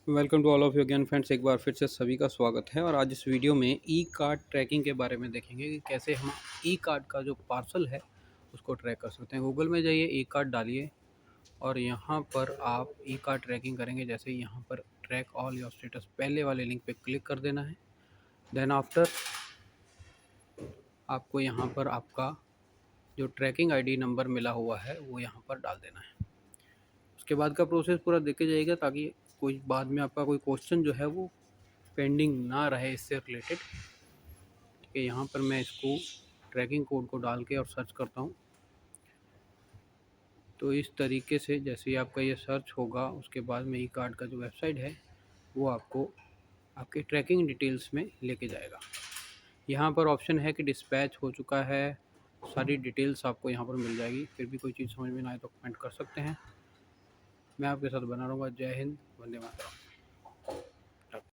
Welcome to all of you again friends. एक बार फिर से सभी का स्वागत है। और आज इस वीडियो में ई कार्ड ट्रैकिंग के बारे में देखेंगे कि कैसे हम ई कार्ड का जो पार्सल है उसको ट्रैक कर सकते हैं। गूगल में जाइए, ई कार्ड डालिए और यहाँ पर आप ई कार्ड ट्रैकिंग करेंगे। जैसे यहाँ पर ट्रैक ऑल योर स्टेटस पहले वाले लिंक पे क्लिक कर देना है। देन आफ्टर आपको यहाँ पर आपका जो ट्रैकिंग आईडी नंबर मिला हुआ है वो यहाँ पर डाल देना है। उसके बाद का प्रोसेस पूरा देखे जाइएगा ताकि कोई बाद में आपका कोई क्वेश्चन जो है वो पेंडिंग ना रहे इससे रिलेटेड। ठीक है, यहाँ पर मैं इसको ट्रैकिंग कोड को डाल के और सर्च करता हूँ। तो इस तरीके से जैसे ही आपका ये सर्च होगा उसके बाद में ई कार्ड का जो वेबसाइट है वो आपको आपके ट्रैकिंग डिटेल्स में लेके जाएगा। यहाँ पर ऑप्शन है कि डिस्पैच हो चुका है, सारी डिटेल्स आपको यहाँ पर मिल जाएगी। फिर भी कोई चीज़ समझ में ना आए तो कमेंट कर सकते हैं। मैं आपके साथ बना रहूँगा। जय हिंद, वंदे मातरम।